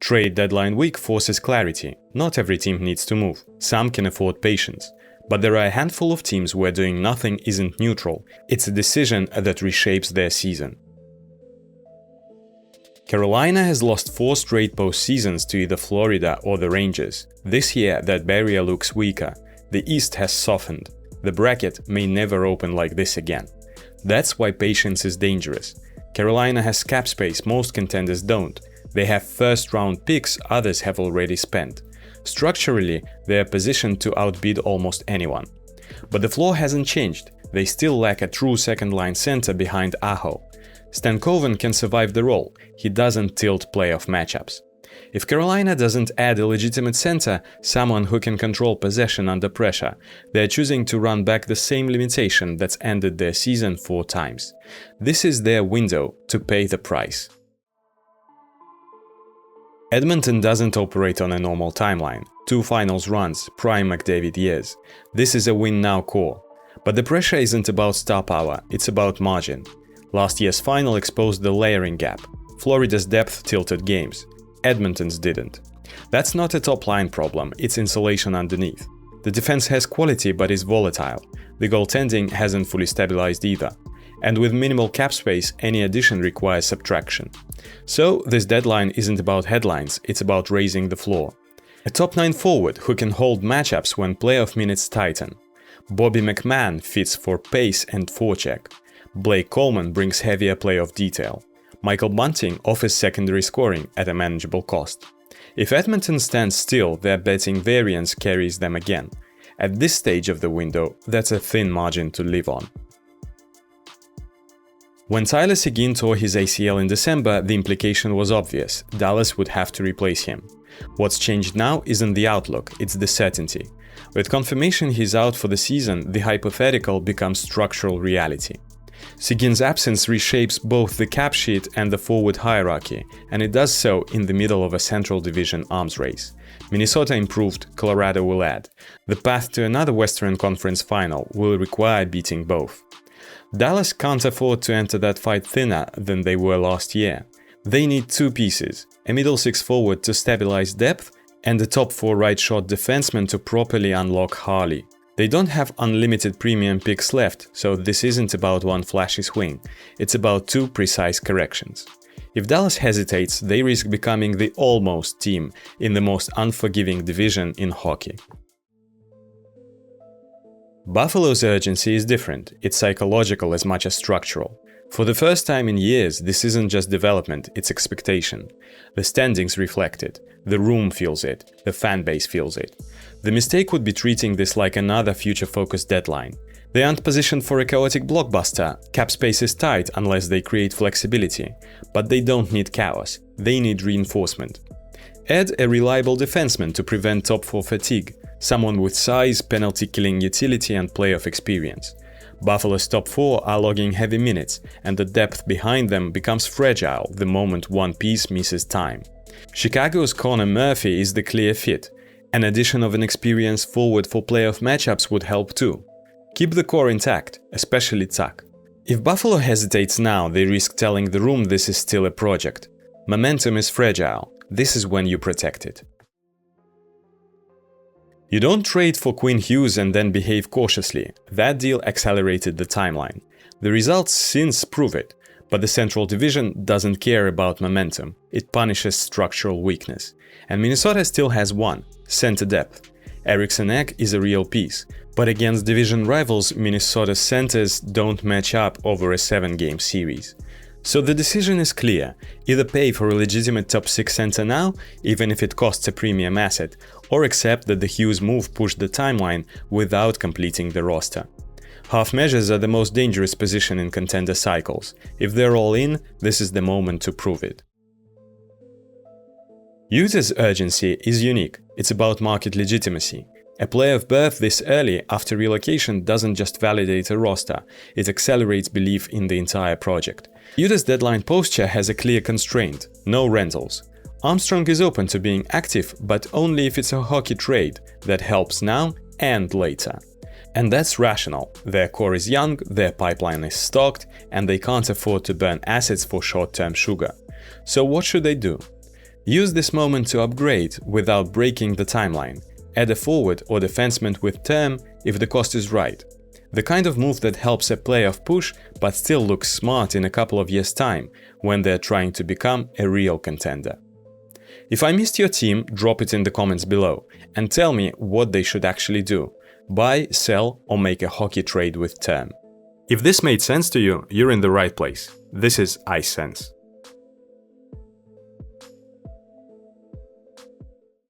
Trade deadline week forces clarity. Not every team needs to move. Some can afford patience. But there are a handful of teams where doing nothing isn't neutral. It's a decision that reshapes their season. Carolina has lost 4 straight postseasons to either Florida or the Rangers. This year, that barrier looks weaker. The East has softened. The bracket may never open like this again. That's why patience is dangerous. Carolina has cap space most contenders don't. They have first-round picks others have already spent. Structurally, they are positioned to outbid almost anyone. But the floor hasn't changed. They still lack a true second-line center behind Aho. Stankoven can survive the role. He doesn't tilt playoff matchups. If Carolina doesn't add a legitimate center, someone who can control possession under pressure, they're choosing to run back the same limitation that's ended their season 4 times. This is their window to pay the price. Edmonton doesn't operate on a normal timeline. 2 finals runs, prime McDavid years. This is a win-now core. But the pressure isn't about star power, it's about margin. Last year's final exposed the layering gap. Florida's depth tilted games. Edmonton's didn't. That's not a top-line problem, it's insulation underneath. The defense has quality but is volatile. The goaltending hasn't fully stabilized either. And with minimal cap space, any addition requires subtraction. So, this deadline isn't about headlines, it's about raising the floor. A top-9 forward who can hold matchups when playoff minutes tighten. Bobby McMahon fits for pace and forecheck. Blake Coleman brings heavier playoff detail. Michael Bunting offers secondary scoring at a manageable cost. If Edmonton stands still, their betting variance carries them again. At this stage of the window, that's a thin margin to live on. When Tyler Seguin tore his ACL in December, the implication was obvious. Dallas would have to replace him. What's changed now isn't the outlook, it's the certainty. With confirmation he's out for the season, the hypothetical becomes structural reality. Seguin's absence reshapes both the cap sheet and the forward hierarchy, and it does so in the middle of a Central Division arms race. Minnesota improved, Colorado will add. The path to another Western Conference final will require beating both. Dallas can't afford to enter that fight thinner than they were last year. They need 2 pieces, a middle 6 forward to stabilize depth and a top 4 right-shot defenseman to properly unlock Harley. They don't have unlimited premium picks left, so this isn't about one flashy swing, it's about 2 precise corrections. If Dallas hesitates, they risk becoming the almost team in the most unforgiving division in hockey. Buffalo's urgency is different, it's psychological as much as structural. For the first time in years, this isn't just development, it's expectation. The standings reflect it, the room feels it, the fan base feels it. The mistake would be treating this like another future-focused deadline. They aren't positioned for a chaotic blockbuster, cap space is tight unless they create flexibility. But they don't need chaos, they need reinforcement. Add a reliable defenseman to prevent top 4 fatigue, someone with size, penalty-killing utility and playoff experience. Buffalo's top 4 are logging heavy minutes, and the depth behind them becomes fragile the moment one piece misses time. Chicago's Connor Murphy is the clear fit. An addition of an experienced forward for playoff matchups would help too. Keep the core intact, especially Tuck. If Buffalo hesitates now, they risk telling the room this is still a project. Momentum is fragile. This is when you protect it. You don't trade for Quinn Hughes and then behave cautiously. That deal accelerated the timeline. The results since prove it. But the Central Division doesn't care about momentum. It punishes structural weakness. And Minnesota still has one: center depth. Eriksson Ek is a real piece. But against division rivals, Minnesota's centers don't match up over a 7-game series. So the decision is clear: either pay for a legitimate top 6 center now, even if it costs a premium asset, or accept that the Hughes move pushed the timeline without completing the roster. Half measures are the most dangerous position in contender cycles. If they're all in, this is the moment to prove it. Utah's urgency is unique. It's about market legitimacy. A playoff berth this early after relocation doesn't just validate a roster, it accelerates belief in the entire project. Utah's deadline posture has a clear constraint: no rentals. Armstrong is open to being active, but only if it's a hockey trade that helps now and later. And that's rational. Their core is young, their pipeline is stocked, and they can't afford to burn assets for short-term sugar. So what should they do? Use this moment to upgrade without breaking the timeline. Add a forward or defenseman with term if the cost is right. The kind of move that helps a playoff push but still looks smart in a couple of years' time when they're trying to become a real contender. If I missed your team, drop it in the comments below and tell me what they should actually do: buy, sell, or make a hockey trade with term. If this made sense to you, you're in the right place. This is iSense.